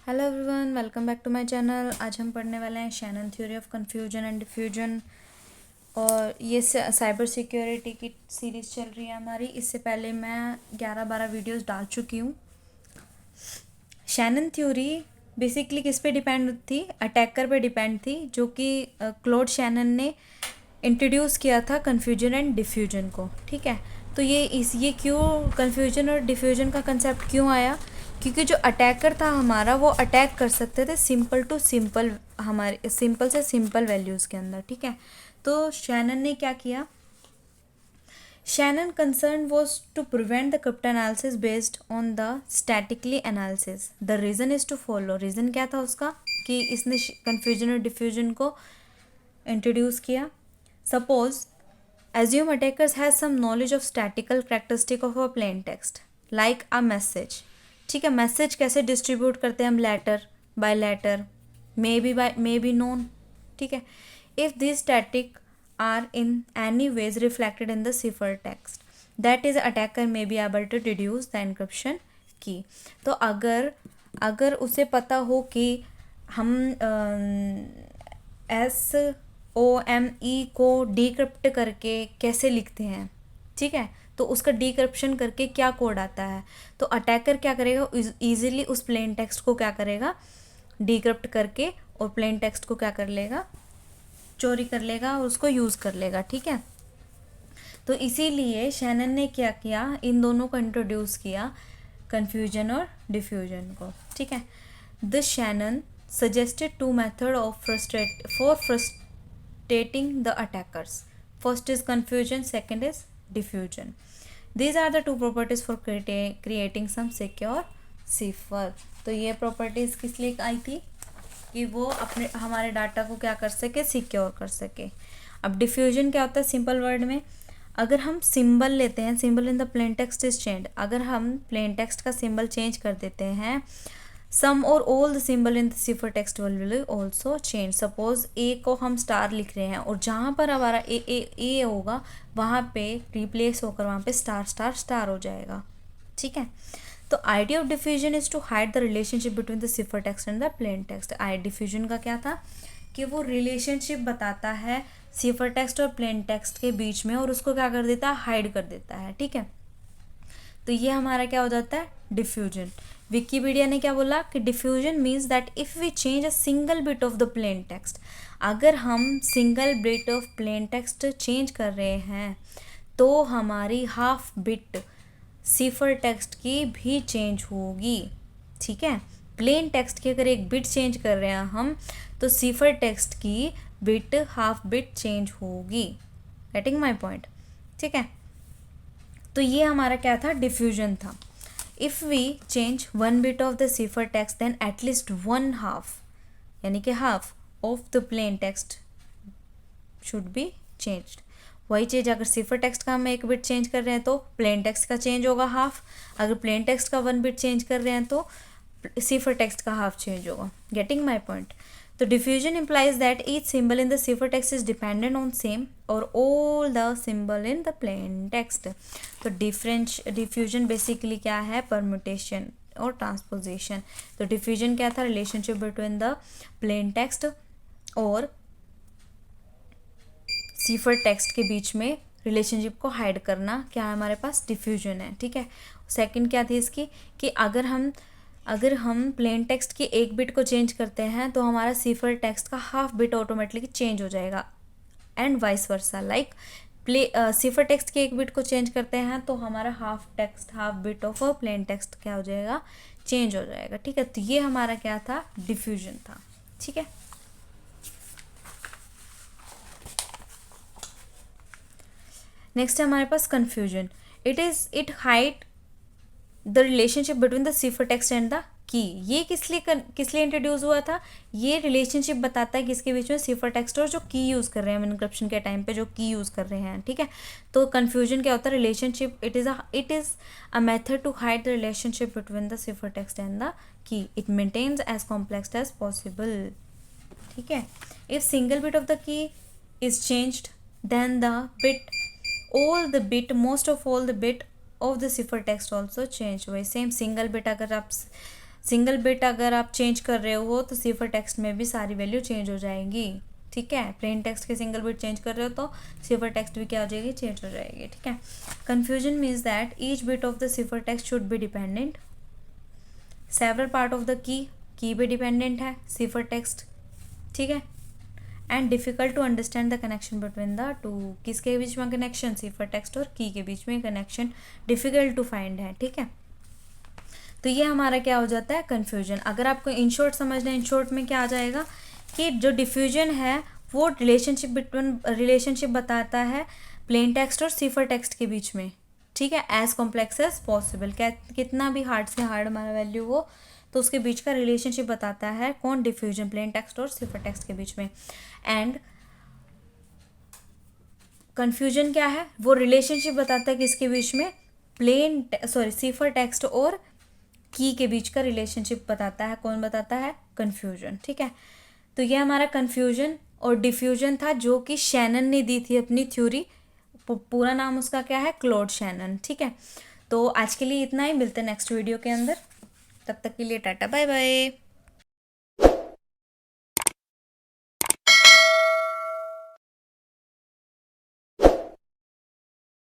Hello everyone, welcome back to my channel. आज हम पढ़ने वाले हैं Shannon theory of confusion and diffusion. और ये साइबर सिक्योरिटी की सीरीज़ चल रही है हमारी। इससे पहले मैं 11-12 वीडियोस डाल चुकी हूँ। शैनन थ्योरी बेसिकली किस पे डिपेंड थी? अटैकर पे डिपेंड थी, जो कि क्लोड शैनन ने इंट्रोड्यूस किया था कन्फ्यूजन एंड डिफ्यूजन को। ठीक है, तो ये क्यों कन्फ्यूजन और डिफ्यूजन का कंसेप्ट क्यों आया? क्योंकि जो अटैकर था हमारा, वो अटैक कर सकते थे सिंपल टू सिंपल, हमारे सिंपल से सिंपल वैल्यूज़ के अंदर। ठीक है, तो शैनन ने क्या किया? Shannon concern was to prevent the cryptanalysis based on the statically analysis. The reason is to follow. Reason क्या था उसका? कि इसने confusion और diffusion को introduce किया. Suppose assume attackers has some knowledge of statical characteristic of a plain text like a message. ठीक है, मैसेज कैसे डिस्ट्रीब्यूट करते हैं हम? Letter by letter, may be known. ठीक है, if this static are in any ways reflected in the cipher text, that is attacker may be able to deduce the encryption key. तो अगर उसे पता हो कि हम SOME को डिक्रिप्ट करके कैसे लिखते हैं, ठीक है, तो उसका डिक्रिप्शन करके क्या कोड आता है, तो अटैकर क्या करेगा? ईजिली उस प्लेन टेक्स्ट को क्या करेगा? डिक्रिप्ट करके, और प्लेन टेक्स्ट को क्या कर लेगा? चोरी कर लेगा और उसको यूज़ कर लेगा. ठीक है, तो इसीलिए शैनन ने क्या किया? इन दोनों को इंट्रोड्यूस किया, कन्फ्यूजन और डिफ्यूजन को. ठीक है, the Shannon suggested 2 method of frustrating the attackers. First is confusion, second is diffusion. These are the 2 properties for creating some secure cipher. तो ये प्रॉपर्टीज़ किस लिए आई थी? कि वो अपने हमारे डाटा को क्या कर सके? सिक्योर कर सके. अब डिफ्यूजन क्या होता है? सिंपल वर्ड में, अगर हम सिंबल लेते हैं, symbol in the plain text is change, अगर हम प्लेन टेक्स्ट का सिंबल चेंज कर देते हैं, सम और all the symbol in the cipher text will also change. Suppose A को हम स्टार लिख रहे हैं, और जहाँ पर हमारा ए होगा, वहाँ पे रिप्लेस होकर वहाँ पे स्टार स्टार स्टार हो जाएगा. ठीक है, तो idea of diffusion is to hide the relationship between the cipher text and the plain text. Diffusion का क्या था? कि वो रिलेशनशिप बताता है सिफर टेक्स्ट और प्लेन टेक्स्ट के बीच में, और उसको क्या कर देता है? हाइड कर देता है. ठीक है, तो ये हमारा क्या हो जाता है? डिफ्यूजन. विकिपीडिया ने क्या बोला? कि diffusion means that if we change a single bit of the plain text, अगर हम single bit of plain text change कर रहे हैं, तो हमारी हाफ बिट सिफर टेक्स्ट की भी चेंज होगी. ठीक है, प्लेन टेक्स्ट की अगर एक बिट चेंज कर रहे हैं हम, तो सिफर टेक्स्ट की बिट हाफ बिट चेंज होगी. Getting my point? ठीक है, तो ये हमारा क्या था? डिफ्यूजन था. If we change 1 bit of the cipher text, then at least 1 half, यानी कि half of the plain text should be changed. वही चीज़, अगर सिफर टेक्स्ट का हम 1 बिट चेंज कर रहे हैं, तो प्लेन टेक्स्ट का चेंज होगा हाफ. अगर प्लेन टेक्स्ट का 1 बिट चेंज कर रहे हैं, तो सिफर टेक्स्ट का हाफ चेंज होगा. Getting my point? तो diffusion implies that each symbol in the cipher text is dependent on same और all the symbol in the plain text. तो डिफ्यूजन बेसिकली क्या है? परम्यूटेशन और ट्रांसपोजिशन. तो diffusion क्या था? Relationship between the plain text और सिफर टेक्स्ट के बीच में रिलेशनशिप को हाइड करना. क्या है हमारे पास? डिफ्यूजन है. ठीक है, सेकंड क्या थी इसकी? कि अगर हम प्लेन टेक्स्ट की 1 बिट को चेंज करते हैं, तो हमारा सिफर टेक्स्ट का हाफ बिट ऑटोमेटिकली चेंज हो जाएगा, and vice versa. Like cipher text की 1 बिट को चेंज करते हैं, तो हमारा half bit of plain text क्या हो जाएगा? चेंज हो जाएगा. ठीक है, तो ये हमारा क्या था? डिफ्यूजन था. ठीक है, नेक्स्ट है हमारे पास confusion. It hide the relationship between the cipher text and the key. ये किस लिए इंट्रोड्यूस हुआ था? ये रिलेशनशिप बताता है किसके बीच में? सिफर टेक्स्ट और जो की यूज़ कर रहे हैं हम इनक्रिप्शन के टाइम पे, जो की यूज़ कर रहे हैं. ठीक है, तो कन्फ्यूजन क्या होता है? Relationship. It is a method to hide the relationship between the cipher text and the key. It maintains as complex as possible. ठीक है, if single bit of the key is changed, then the bit most of all the bit of the cipher text also change. वही same single bit, अगर आप single bit अगर आप change कर रहे हो तो सिफर टेक्स्ट में भी सारी वैल्यू चेंज हो जाएंगी, ठीक है। प्लेन टेक्स्ट के सिंगल बिट चेंज कर रहे हो तो सिफर टेक्स्ट भी क्या हो जाएगी, चेंज हो जाएगी, ठीक है। Confusion means that each bit of the cipher text should be dependent, several part of the key भी डिपेंडेंट है सिफर टेक्स्ट, ठीक है। And difficult to understand the connection between the two, किसके बीच में कनेक्शन, सिफर टेक्स्ट और की के बीच में कनेक्शन डिफिकल्ट टू फाइंड है, ठीक है। तो ये हमारा क्या हो जाता है, कन्फ्यूजन। अगर आपको इन शॉर्ट समझना है, इन शॉर्ट में क्या आ जाएगा कि जो डिफ्यूजन है वो रिलेशनशिप बताता है प्लेन टेक्स्ट और सिफर टेक्स्ट के बीच में, ठीक है, एज कॉम्प्लेक्स एज पॉसिबल। क्या कितना भी हार्ड से हार्ड हमारा वैल्यू हो तो उसके बीच का रिलेशनशिप बताता है कौन, डिफ्यूजन, प्लेन टेक्स्ट और सिफर टेक्स्ट के बीच में। एंड कन्फ्यूजन क्या है, वो रिलेशनशिप बताता है किसके बीच में, सिफर टेक्स्ट और की के बीच का रिलेशनशिप बताता है, कौन बताता है, कन्फ्यूजन, ठीक है। तो ये हमारा कन्फ्यूजन और डिफ्यूजन था जो कि शैनन ने दी थी अपनी थ्योरी, पूरा नाम उसका क्या है, क्लॉड शैनन, ठीक है। तो आज के लिए इतना ही, मिलते हैं नेक्स्ट वीडियो के अंदर, तब तक के लिए टाटा बाय बाय।